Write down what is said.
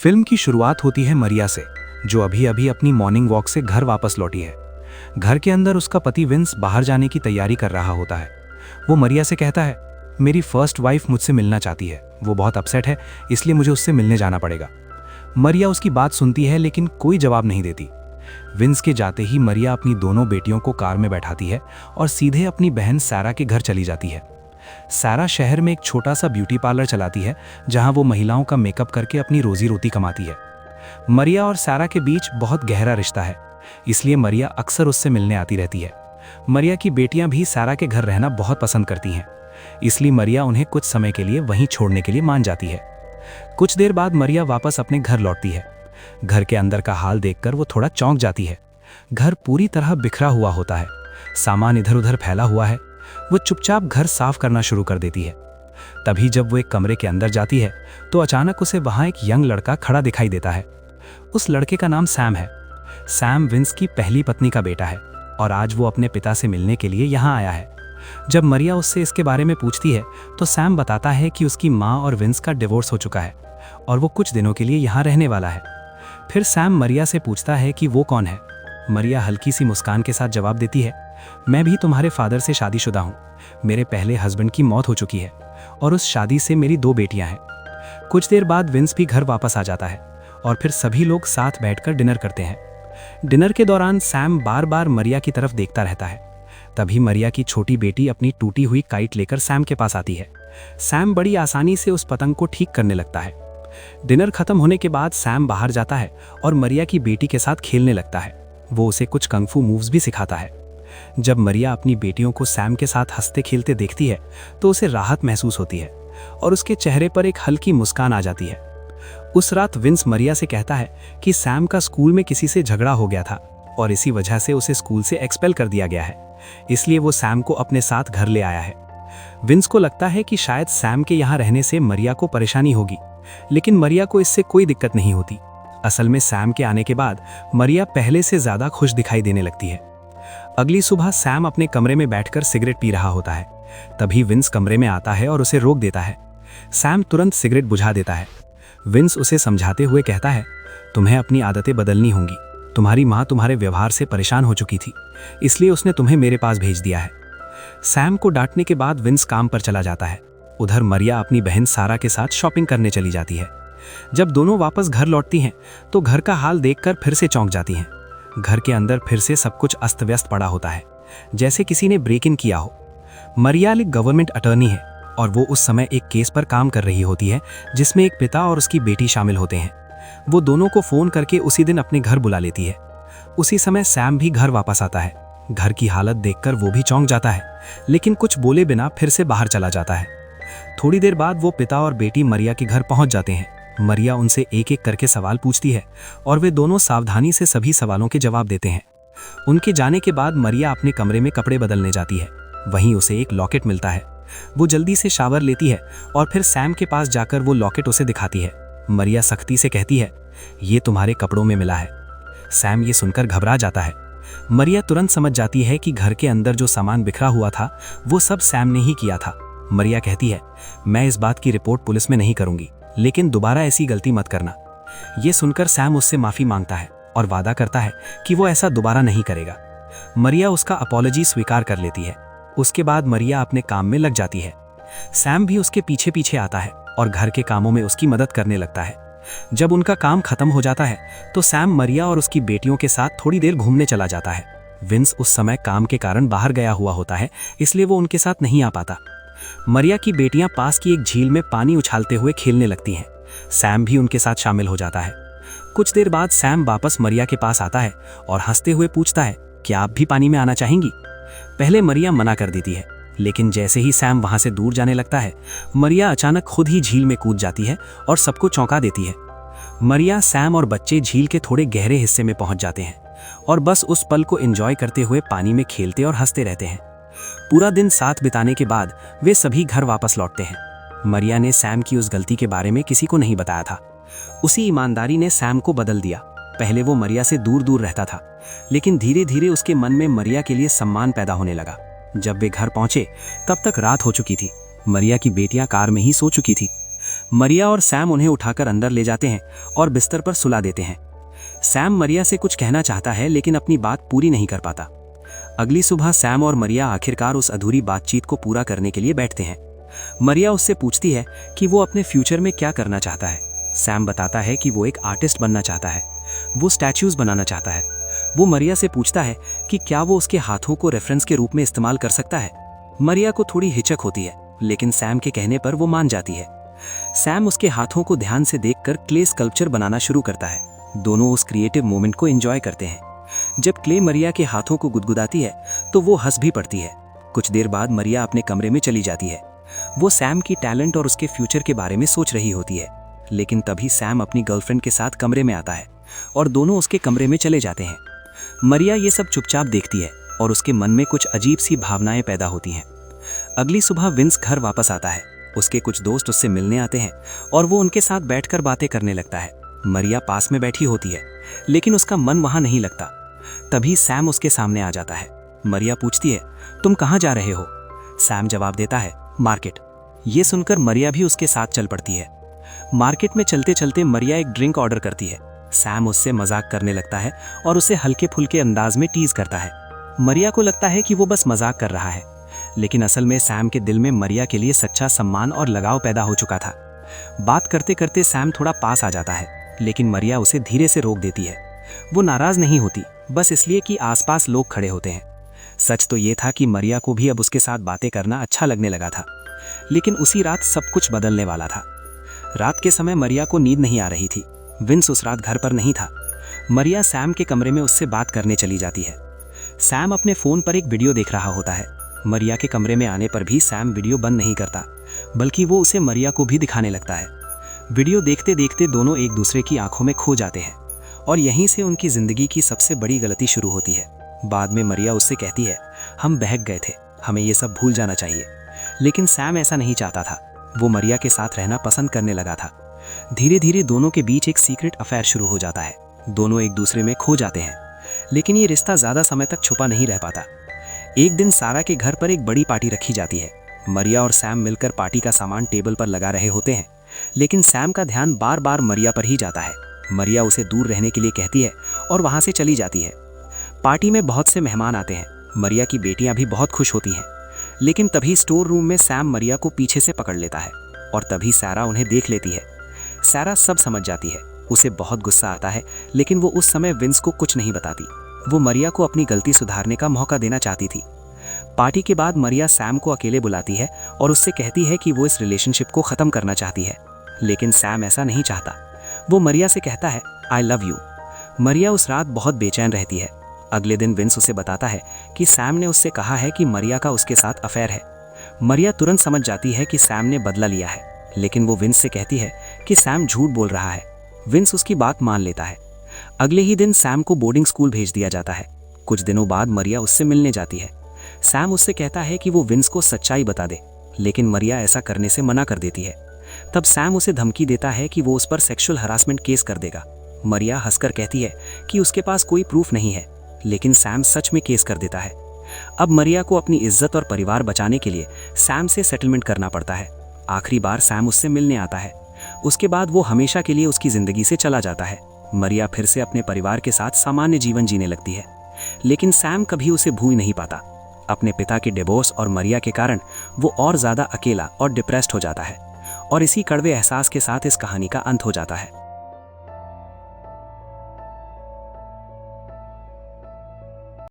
Film की शुरुआत होती है मरिया से, जो अभी अभी अपनी मॉर्निंग वॉक से घर वापस लौटी है। घर के अंदर उसका पति विंस बाहर जाने की तैयारी कर रहा होता है। वो मरिया से कहता है, मेरी फर्स्ट वाइफ मुझसे मिलना चाहती है, वो बहुत अपसेट है, इसलिए मुझे उससे मिलने जाना पड़ेगा। मरिया उसकी बात सुनती है लेकिन कोई जवाब नहीं देती। विंस के जाते ही मरिया अपनी दोनों बेटियों को कार में बैठाती है और सीधे अपनी बहन सैरा के घर चली जाती है। सैरा शहर में एक छोटा सा ब्यूटी पार्लर चलाती है, जहां वो महिलाओं का मेकअप करके अपनी रोजी रोटी कमाती है। मरिया और सैरा के बीच बहुत गहरा रिश्ता है, इसलिए मरिया अक्सर उससे मिलने आती रहती है। मरिया की बेटियां भी सैरा के घर रहना बहुत पसंद करती हैं, इसलिए मरिया उन्हें कुछ समय के लिए वहीं छोड़ने के लिए मान जाती है। कुछ देर बाद मरिया वापस अपने घर लौटती है। घर के अंदर का हाल देखकर वो थोड़ा चौंक जाती है। घर पूरी तरह बिखरा हुआ होता है, सामान इधर उधर फैला हुआ है। वो चुपचाप घर साफ करना शुरू कर देती है। तभी जब वो एक कमरे के अंदर जाती है तो अचानक उसे वहां एक यंग लड़का खड़ा दिखाई देता है। उस लड़के का नाम सैम है। सैम विंस की पहली पत्नी का बेटा है और आज वो अपने पिता से मिलने के लिए यहाँ आया है। जब मरिया उससे इसके बारे में पूछती है तो सैम बताता है कि उसकी माँ और विंस का डिवोर्स हो चुका है और वो कुछ दिनों के लिए यहाँ रहने वाला है। फिर सैम मरिया से पूछता है कि वो कौन है। मरिया हल्की सी मुस्कान के साथ जवाब देती है, मैं भी तुम्हारे फादर से शादीशुदा हूँ। मेरे पहले हस्बैंड की मौत हो चुकी है और उस शादी से मेरी 2 बेटियां हैं। कुछ देर बाद विंस भी घर वापस आ जाता है और फिर सभी लोग साथ बैठकर डिनर करते हैं। डिनर के दौरान सैम बार बार मरिया की तरफ देखता रहता है। तभी मरिया की छोटी बेटी अपनी टूटी हुई काइट लेकर सैम के पास आती है। सैम बड़ी आसानी से उस पतंग को ठीक करने लगता है। डिनर खत्म होने के बाद सैम बाहर जाता है और मरिया की बेटी के साथ खेलने लगता है। वो उसे कुछ कंगफू मूव्स भी सिखाता है। जब मरिया अपनी बेटियों को सैम के साथ हंसते खेलते देखती है तो उसे राहत महसूस होती है और उसके चेहरे पर एक हल्की मुस्कान आ जाती है। उस रात विंस मरिया से कहता है कि सैम का स्कूल में किसी से झगड़ा हो गया था और इसी वजह से उसे स्कूल से एक्सपेल कर दिया गया है, इसलिए वो सैम को अपने साथ घर ले आया है। विंस को लगता है कि शायद सैम के यहाँ रहने से मरिया को परेशानी होगी, लेकिन मरिया को इससे कोई दिक्कत नहीं होती। असल में सैम के आने के बाद मरिया पहले से ज्यादा खुश दिखाई देने लगती है। अगली सुबह सैम अपने कमरे में बैठकर सिगरेट पी रहा होता है। तभी विंस कमरे में आता है और उसे रोक देता है। सैम तुरंत सिगरेट बुझा देता है। विंस उसे समझाते हुए कहता है, तुम्हें अपनी आदतें बदलनी होंगी। तुम्हारी माँ तुम्हारे व्यवहार से परेशान हो चुकी थी, इसलिए उसने तुम्हें मेरे पास भेज दिया है। सैम को डांटने के बाद विंस काम पर चला जाता है। उधर मरिया अपनी बहन सारा के साथ शॉपिंग करने चली जाती है। जब दोनों वापस घर लौटती हैं तो घर का हाल देखकर फिर से चौंक जाती हैं। घर के अंदर फिर से सब कुछ अस्त व्यस्त पड़ा होता है, जैसे किसी ने ब्रेक इन किया हो। मरिया एक गवर्नमेंट अटर्नी है और वो उस समय एक केस पर काम कर रही होती है जिसमें एक पिता और उसकी बेटी शामिल होते हैं। वो दोनों को फोन करके उसी दिन अपने घर बुला लेती है। उसी समय सैम भी घर वापस आता है। घर की हालत देखकर वो भी चौंक जाता है, लेकिन कुछ बोले बिना फिर से बाहर चला जाता है। थोड़ी देर बाद वो पिता और बेटी मरिया के घर पहुंच जाते हैं। मरिया उनसे एक एक करके सवाल पूछती है और वे दोनों सावधानी से सभी सवालों के जवाब देते हैं। उनके जाने के बाद मरिया अपने कमरे में कपड़े बदलने जाती है। वहीं उसे एक लॉकेट मिलता है। वो जल्दी से शावर लेती है और फिर सैम के पास जाकर वो लॉकेट उसे दिखाती है। मरिया सख्ती से कहती है, ये तुम्हारे कपड़ों में मिला है। सैम ये सुनकर घबरा जाता है। मरिया तुरंत समझ जाती है कि घर के अंदर जो सामान बिखरा हुआ था वो सब सैम ने ही किया था। मरिया कहती है, मैं इस बात की रिपोर्ट पुलिस में नहीं करूंगी, लेकिन दोबारा ऐसी गलती मत करना। ये सुनकर सैम उससे माफी मांगता है और वादा करता है कि वो ऐसा दोबारा नहीं करेगा। मरिया उसका अपॉलॉजी स्वीकार कर लेती है। उसके बाद मरिया अपने काम में लग जाती है। सैम भी उसके पीछे पीछे आता है और घर के कामों में उसकी मदद करने लगता है। जब उनका काम खत्म हो जाता है तो सैम मरिया और उसकी बेटियों के साथ थोड़ी देर घूमने चला जाता है। विंस उस समय काम के कारण बाहर गया हुआ होता है, इसलिए वो उनके साथ नहीं आ पाता। मरिया की बेटियां पास की एक झील में पानी उछालते हुए खेलने लगती हैं। सैम भी उनके साथ शामिल हो जाता है। कुछ देर बाद सैम वापस मरिया के पास आता है और हंसते हुए पूछता है, क्या आप भी पानी में आना चाहेंगी? पहले मरिया मना कर देती है, लेकिन जैसे ही सैम वहां से दूर जाने लगता है, मरिया अचानक खुद ही झील में कूद जाती है और सबको चौंका देती है। मरिया, सैम और बच्चे झील के थोड़े गहरे हिस्से में पहुंच जाते हैं और बस उस पल को एंजॉय करते हुए पानी में खेलते और हंसते रहते हैं। पूरा दिन साथ बिताने के बाद वे सभी घर वापस लौटते हैं। मरिया ने सैम की उस गलती के बारे में किसी को नहीं बताया था। उसी ईमानदारी ने सैम को बदल दिया। पहले वो मरिया से दूर दूर रहता था, लेकिन धीरे धीरे उसके मन में मरिया के लिए सम्मान पैदा होने लगा। जब वे घर पहुंचे तब तक रात हो चुकी थी। मरिया की बेटियां कार में ही सो चुकी थी। मरिया और सैम उन्हें उठाकर अंदर ले जाते हैं और बिस्तर पर सुला देते हैं। सैम मरिया से कुछ कहना चाहता है लेकिन अपनी बात पूरी नहीं कर पाता। अगली सुबह सैम और मरिया आखिरकार उस अधूरी बातचीत को पूरा करने के लिए बैठते हैं। मरिया उससे पूछती है कि वो अपने फ्यूचर में क्या करना चाहता है। सैम बताता है कि वो एक आर्टिस्ट बनना चाहता है, वो स्टैच्यूज बनाना चाहता है। वो मरिया से पूछता है कि क्या वो उसके हाथों को रेफरेंस के रूप में इस्तेमाल कर सकता है। मरिया को थोड़ी हिचक होती है लेकिन सैम के कहने पर वो मान जाती है। सैम उसके हाथों को ध्यान से देखकर क्ले स्कल्पचर बनाना शुरू करता है। दोनों उस क्रिएटिव मोमेंट को एंजॉय करते हैं। जब क्ले मरिया के हाथों को गुदगुदाती है तो वो हंस भी पड़ती है। कुछ देर बाद मरिया अपने कमरे में चली जाती है। वो सैम की टैलेंट और उसके फ्यूचर के बारे में सोच रही होती है, लेकिन तभी सैम अपनी गर्लफ्रेंड के साथ कमरे में आता है और दोनों उसके कमरे में चले जाते हैं। मरिया ये सब चुपचाप देखती है और उसके मन में कुछ अजीब सी भावनाएं पैदा होती हैं। अगली सुबह विंस घर वापस आता है। उसके कुछ दोस्त उससे मिलने आते हैं और वो उनके साथ बैठकर बातें करने लगता है। मरिया पास में बैठी होती है लेकिन उसका मन वहां नहीं लगता। तभी सैम उसके सामने आ जाता है। मरिया पूछती है, तुम कहाँ जा रहे हो? सैम जवाब देता है, मार्केट। ये सुनकर मरिया भी उसके साथ चल पड़ती है। मार्केट में चलते चलते मरिया एक ड्रिंक ऑर्डर करती है। सैम उससे मजाक करने लगता है और उसे हल्के फुल्के अंदाज में टीज करता है। मरिया को लगता है कि वो बस मजाक कर रहा है, लेकिन असल में सैम के दिल में मरिया के लिए सच्चा सम्मान और लगाव पैदा हो चुका था। बात करते करते सैम थोड़ा पास आ जाता है, लेकिन मरिया उसे धीरे से रोक देती है। वो नाराज नहीं होती, बस इसलिए कि आसपास लोग खड़े होते हैं। सच तो ये था कि मरिया को भी अब उसके साथ बातें करना अच्छा लगने लगा था, लेकिन उसी रात सब कुछ बदलने वाला था। रात के समय मरिया को नींद नहीं आ रही थी। विंस उस रात घर पर नहीं था। मरिया सैम के कमरे में उससे बात करने चली जाती है। सैम अपने फोन पर एक वीडियो देख रहा होता है। मरिया के कमरे में आने पर भी सैम वीडियो बंद नहीं करता, बल्कि वो उसे मरिया को भी दिखाने लगता है। वीडियो देखते देखते दोनों एक दूसरे की आंखों में खो जाते हैं और यहीं से उनकी जिंदगी की सबसे बड़ी गलती शुरू होती है। बाद में मरिया उससे कहती है, हम बहक गए थे, हमें ये सब भूल जाना चाहिए। लेकिन सैम ऐसा नहीं चाहता था। वो मरिया के साथ रहना पसंद करने लगा था। धीरे धीरे दोनों के बीच एक सीक्रेट अफेयर शुरू हो जाता है। दोनों एक दूसरे में खो जाते हैं, लेकिन ये रिश्ता ज्यादा समय तक छुपा नहीं रह पाता। एक दिन सारा के घर पर एक बड़ी पार्टी रखी जाती है। मरिया और सैम मिलकर पार्टी का सामान टेबल पर लगा रहे होते हैं, लेकिन सैम का ध्यान बार बार मरिया पर ही जाता है। मरिया उसे दूर रहने के लिए कहती है और वहां से चली जाती है। पार्टी में बहुत से मेहमान आते हैं। मरिया की बेटियां भी बहुत खुश होती हैं, लेकिन तभी स्टोर रूम में सैम मरिया को पीछे से पकड़ लेता है और तभी सारा उन्हें देख लेती है। सारा सब समझ जाती है। उसे बहुत गुस्सा आता है, लेकिन वो उस समय विंस को कुछ नहीं बताती। वो मरिया को अपनी गलती सुधारने का मौका देना चाहती थी। पार्टी के बाद मरिया सैम को अकेले बुलाती है और उससे कहती है कि वो इस रिलेशनशिप को खत्म करना चाहती है, लेकिन सैम ऐसा नहीं चाहता। वो मरिया से कहता है, आई लव यू। मरिया उस रात बहुत बेचैन रहती है। अगले दिन विंस उसे बताता है कि सैम ने उससे कहा है कि मरिया का उसके साथ अफेयर है। मरिया तुरंत समझ जाती है कि सैम ने बदला लिया है, लेकिन वो विंस से कहती है कि सैम झूठ बोल रहा है। विंस उसकी बात मान लेता है। अगले ही दिन सैम को बोर्डिंग स्कूल भेज दिया जाता है। कुछ दिनों बाद मरिया उससे मिलने जाती है। सैम उससे कहता है कि वो विंस को सच्चाई बता दे, लेकिन मरिया ऐसा करने से मना कर देती है। तब सैम उसे धमकी देता है कि वो उस पर सेक्सुअल हरासमेंट केस कर देगा। मरिया हंसकर कहती है कि उसके पास कोई प्रूफ नहीं है, लेकिन सैम सच में केस कर देता है। अब मरिया को अपनी इज्जत और परिवार बचाने के लिए सैम से सेटलमेंट करना पड़ता है। आखिरी बार सैम उससे मिलने आता है। उसके बाद वो हमेशा के लिए उसकी जिंदगी से चला जाता है। मरिया फिर से अपने परिवार के साथ सामान्य जीवन जीने लगती है, लेकिन सैम कभी उसे भूल नहीं पाता। अपने पिता के डिवोर्स और मरिया के कारण वो और ज्यादा अकेला और डिप्रेस्ड हो जाता है, और इसी कड़वे एहसास के साथ इस कहानी का अंत हो जाता है।